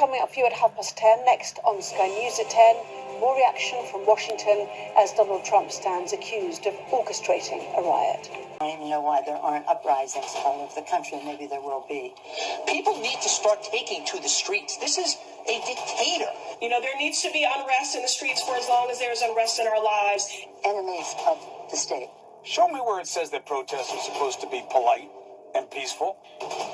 coming up for you at 10:30. Next on Sky News at 10, more reaction from Washington as Donald Trump stands accused of orchestrating a riot. I don't even know why there aren't uprisings all over the country. Maybe there will be. People need to start taking to the streets. This is a dictator. You know, there needs to be unrest in the streets for as long as there's unrest in our lives. Enemies of the state. Show me where it says that protests are supposed to be polite and peaceful.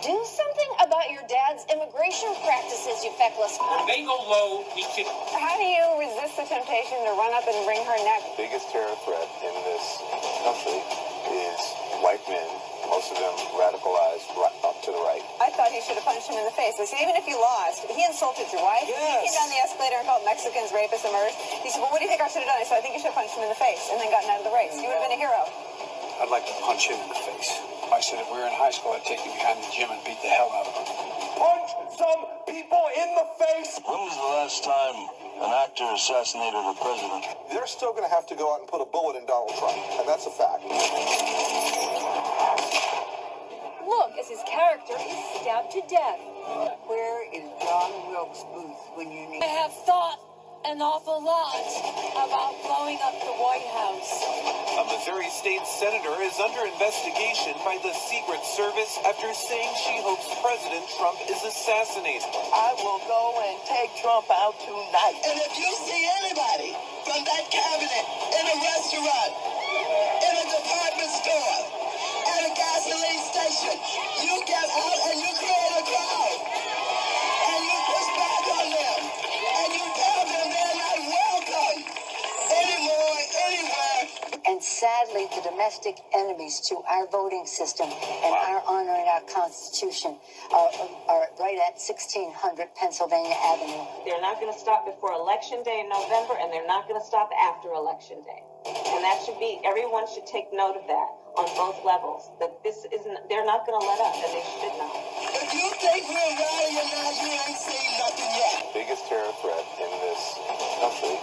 Do something about your dad's immigration practices, you feckless. When they go low, we can... How do you resist the temptation to run up and wring her neck? The biggest terror threat in this country is white men, most of them radicalized right up to the right. I thought he should have punched him in the face. Listen, even if he lost, he insulted your wife. Yes. He came down the escalator and called Mexicans rapists and murderers. He said, well, what do you think I should have done? I said, I think you should have punched him in the face and then gotten out of the race. You would have been a hero. I'd like to punch him in the face. I said if we were in high school, I'd take him behind the gym and beat the hell out of him. Punch some people in the face! When was the last time an actor assassinated a president? They're still going to have to go out and put a bullet in Donald Trump, and that's a fact. Look, as his character is stabbed to death. Where is John Wilkes Booth when you need I have thought an awful lot about blowing up the White House. A Missouri state senator is under investigation by the Secret Service after saying she hopes President Trump is assassinated. I will go and take Trump out tonight. And if you see anybody from that cabinet in a restaurant, in a department store, at a gasoline station, you get out and you create a crowd. And you push back on them. And you tell them they're not welcome anymore, anywhere. And sadly, the domestic enemies to our voting system and our honor and our Constitution are right at 1600 Pennsylvania Avenue. They're not going to stop before Election Day in November, and they're not going to stop after Election Day. And that should be, everyone should take note of that on both levels. That this isn't, they're not going to let up, and they should not. If you think we're rallying now, you ain't seen nothing yet. The biggest terror threat in this country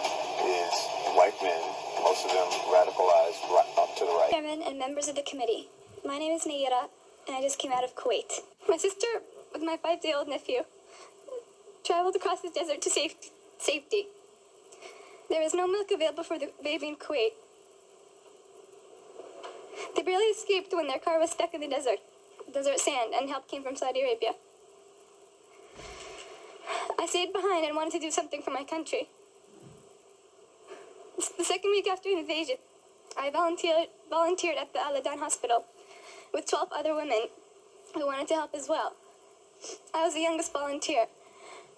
is white men, most of them radicalized right up to the right. Chairman and members of the committee, my name is Naira, and I just came out of Kuwait. My sister, with my 5-day-old nephew, traveled across the desert to safety. There was no milk available for the baby in Kuwait. They barely escaped when their car was stuck in the desert sand, and help came from Saudi Arabia. I stayed behind and wanted to do something for my country. The second week after the invasion, I volunteered at the Al-Adan hospital with 12 other women who wanted to help as well. I was the youngest volunteer.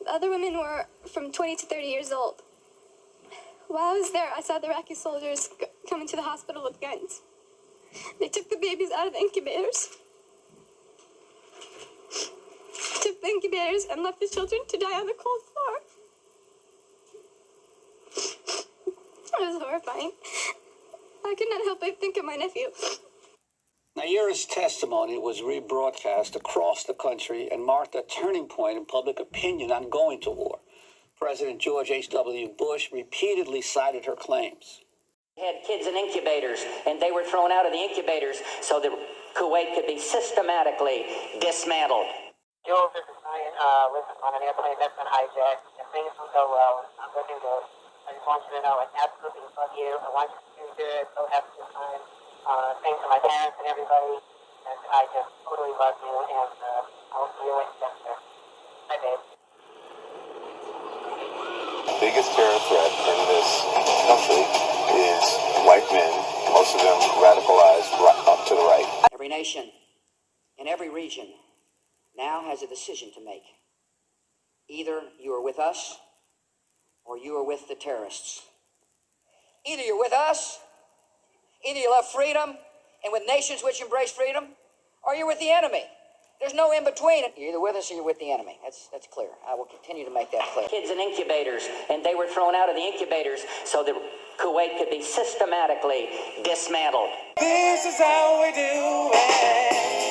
The other women were from 20 to 30 years old. While I was there, I saw the Iraqi soldiers come into the hospital with guns. They took the babies out of the incubators. Took the incubators and left the children to die on the cold floor. It was horrifying. I could not help but think of my nephew. Naira's testimony was rebroadcast across the country and marked a turning point in public opinion on going to war. President George H.W. Bush repeatedly cited her claims. Had kids in incubators, and they were thrown out of the incubators so that Kuwait could be systematically dismantled. Jules, this is Ryan. Was on an airplane that's been hijacked. If things don't go well, I'm going to do this. I just want you to know I absolutely love you. I want you to do good. So have a good time. Thanks to my parents and everybody. And I just totally love you. And I'll see you in December. Bye, babe. The biggest terror threat in this country is white men, most of them radicalized right up to the right. Every nation in every region now has a decision to make. Either you are with us or you are with the terrorists. Either you're with us, either you love freedom and with nations which embrace freedom, or you're with the enemy. There's no in between. You're either with us or you're with the enemy. That's clear. I will continue to make that clear. Kids in incubators, and they were thrown out of the incubators so that Kuwait could be systematically dismantled. This is how we do it.